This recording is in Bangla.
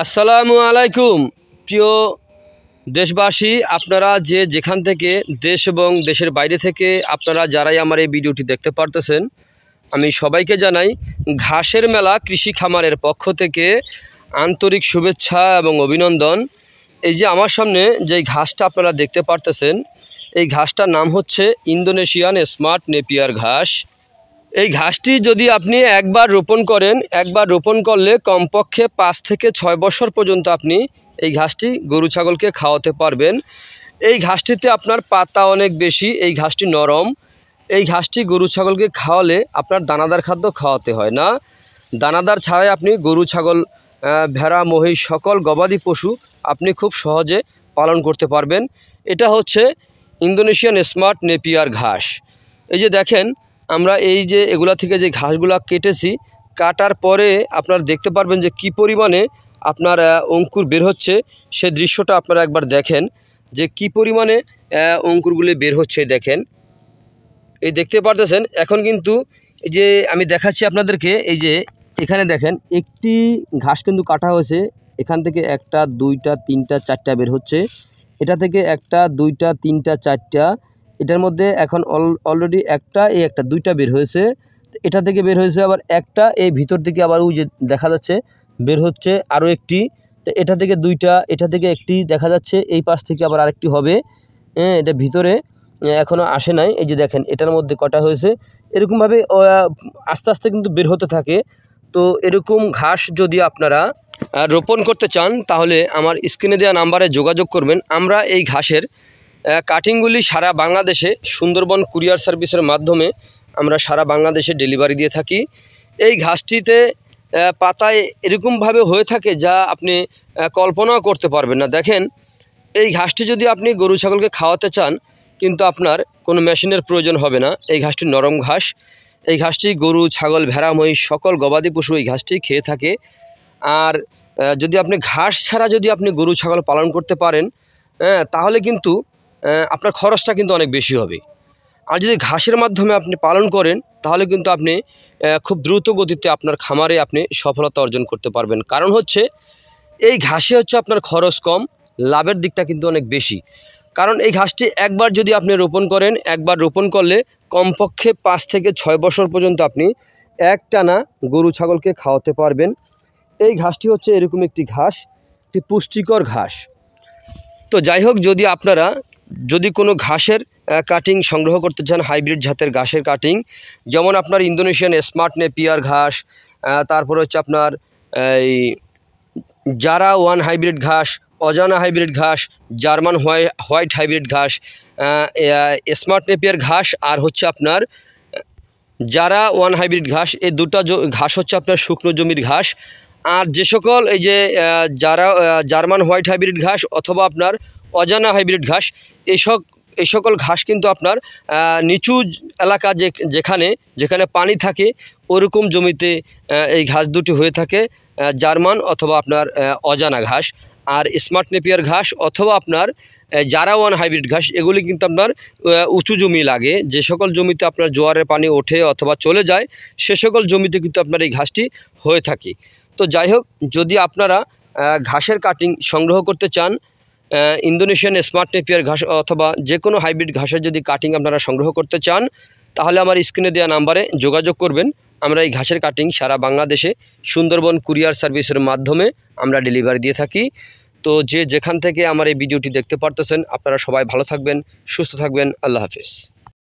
আসসালামু আলাইকুম প্রিয় দেশবাসী, আপনারা যেখান থেকে দেশ এবং দেশের বাইরে থেকে আপনারা যারাই আমার এই ভিডিওটি দেখতে পারতেছেন, আমি সবাইকে জানাই ঘাসের মেলা কৃষি খামারের পক্ষ থেকে আন্তরিক শুভেচ্ছা এবং অভিনন্দন। এই যে আমার সামনে যে ঘাসটা আপনারা দেখতে পারতেছেন, এই ঘাসটার নাম হচ্ছে ইন্দোনেশিয়ান স্মার্ট নেপিয়ার ঘাস। এই ঘাসটি যদি আপনি একবার রোপণ করলে কমপক্ষে 5 থেকে 6 বছর পর্যন্ত আপনি এই ঘাসটি গরু ছাগলকে খাওয়াতে পারবেন। এই ঘাসটিতে আপনার পাতা অনেক বেশি, এই ঘাসটি নরম। এই ঘাসটি গরু ছাগলকে খাওয়ালে আপনার দানাদার খাদ্য খাওয়াতে হয় না। দানাদার ছাড়াই আপনি গরু ছাগল, ভেড়া, মহিষ, সকল গবাদি পশু আপনি খুব সহজে পালন করতে পারবেন। এটা হচ্ছে ইন্দোনেশিয়ান স্মার্ট নেপিয়ার ঘাস। এই যে দেখেন, আমরা এই যে এগুলা থেকে যে ঘাসগুলা কেটেছি, কাটার পরে আপনারা দেখতে পারবেন যে কি পরিমাণে আপনার অঙ্কুর বের হচ্ছে। সে দৃশ্যটা আপনারা একবার দেখেন যে কি পরিমাণে অঙ্কুরগুলি বের হচ্ছে। দেখেন, এই দেখতে পারতেছেন। এখন কিন্তু এই যে আমি দেখাচ্ছি আপনাদেরকে, এই যে এখানে দেখেন একটি ঘাস কিন্তু কাটা হয়েছে। এখান থেকে 1টা 2টা 3টা 4টা বের হচ্ছে। এটা থেকে 1টা 2টা 3টা 4টা, এটার মধ্যে এখন অলরেডি 1টা, এই 1টা 2টা বের হয়েছে। এটা থেকে বের হয়েছে আবার 1টা, এই ভিতর থেকে আবার ওই যে দেখা যাচ্ছে বের হচ্ছে আরও একটি। এটা থেকে 2টা, এটা থেকে একটি দেখা যাচ্ছে, এই পাশ থেকে আবার আরেকটি হবে। এটা ভিতরে এখনও আসে নাই। এই যে দেখেন এটার মধ্যে কটা হয়েছে। এরকমভাবে আস্তে আস্তে কিন্তু বের হতে থাকে। তো এরকম ঘাস যদি আপনারা রোপণ করতে চান, তাহলে আমার স্ক্রিনে দেওয়া নাম্বারে যোগাযোগ করবেন। আমরা এই ঘাসের কাটিংগুলি সারা বাংলাদেশে সুন্দরবন কুরিয়ার সার্ভিসের মাধ্যমে আমরা সারা বাংলাদেশে ডেলিভারি দিয়ে থাকি। এই ঘাসটিতে পাতায় এরকমভাবে হয়ে থাকে যা আপনি কল্পনাও করতে পারবেন না। দেখেন, এই ঘাসটি যদি আপনি গরু ছাগলকে খাওয়াতে চান, কিন্তু আপনার কোনো মেশিনের প্রয়োজন হবে না। এই ঘাসটি নরম ঘাস। এই ঘাসটি গরু, ছাগল, ভেড়া, মহিষ সকল গবাদি পশু এই ঘাসটি খেয়ে থাকে। আর যদি আপনি ঘাস ছাড়া যদি আপনি গরু ছাগল পালন করতে পারেন, তাহলে কিন্তু আপনার খরচটা কিন্তু অনেক বেশি হবে। আর যদি ঘাসের মাধ্যমে আপনি পালন করেন, তাহলে কিন্তু আপনি খুব দ্রুত গতিতে আপনার খামারে আপনি সফলতা অর্জন করতে পারবেন। কারণ হচ্ছে এই ঘাসে হচ্ছে আপনার খরচ কম, লাভের দিকটা কিন্তু অনেক বেশি। কারণ এই ঘাসটি একবার যদি আপনি রোপণ করেন, একবার রোপণ করলে কমপক্ষে 5 থেকে 6 বছর পর্যন্ত আপনি একটানা গরু ছাগলকে খাওয়াতে পারবেন। এই ঘাসটি হচ্ছে এরকম একটি ঘাস, একটি পুষ্টিকর ঘাস। তো যাই হোক, যদি কোনো ঘাসের কাটিং সংগ্রহ করতে চান, হাইব্রিড জাতের ঘাসের কাটিং, যেমন আপনার ইন্দোনেশিয়ান স্মার্ট নেপিয়ার ঘাস, তারপরে হচ্ছে আপনার এই জারা 1 হাইব্রিড ঘাস, অজানা হাইব্রিড ঘাস, জার্মান হোয়াইট হাইব্রিড ঘাস, স্মার্ট নেপিয়ার ঘাস, আর হচ্ছে আপনার জারা 1 হাইব্রিড ঘাস, এই দুটো ঘাস হচ্ছে আপনার শুকনো জমির ঘাস। আর যে সকল এই যে জার্মান হোয়াইট হাইব্রিড ঘাস অথবা আপনার অজানা হাইব্রিড ঘাস, এই সকল ঘাস কিন্তু আপনার নিচু এলাকা যেখানে পানি থাকে ওরকম জমিতে এই ঘাস দুটি হয়ে থাকে, জার্মান অথবা আপনার অজানা ঘাস। আর স্মার্ট নেপিয়ার ঘাস অথবা আপনার জারা 1 হাইব্রিড ঘাস, এগুলি কিন্তু আপনার উঁচু জমি লাগে। যে সকল জমিতে আপনার জোয়ারের পানি ওঠে অথবা চলে যায়, সে সকল জমিতে কিন্তু আপনার এই ঘাসটি হয়ে থাকে। তো যাই হোক, যদি আপনারা ঘাসের কাটিং সংগ্রহ করতে চান, ইন্দোনেশিয়ান স্মার্ট নেপিয়ার ঘাস অথবা যে কোনো হাইব্রিড ঘাসের যদি কাটিং আপনারা সংগ্রহ করতে চান, তাহলে আমার স্ক্রিনে দেওয়া নাম্বারে যোগাযোগ করবেন। আমরা এই ঘাসের কাটিং সারা বাংলাদেশে সুন্দরবন কুরিয়ার সার্ভিসের মাধ্যমে আমরা ডেলিভারি দিয়ে থাকি। তো যেখান থেকে আমার এই ভিডিওটি দেখতে পারতেছেন, আপনারা সবাই ভালো থাকবেন, সুস্থ থাকবেন। আল্লাহ হাফেজ।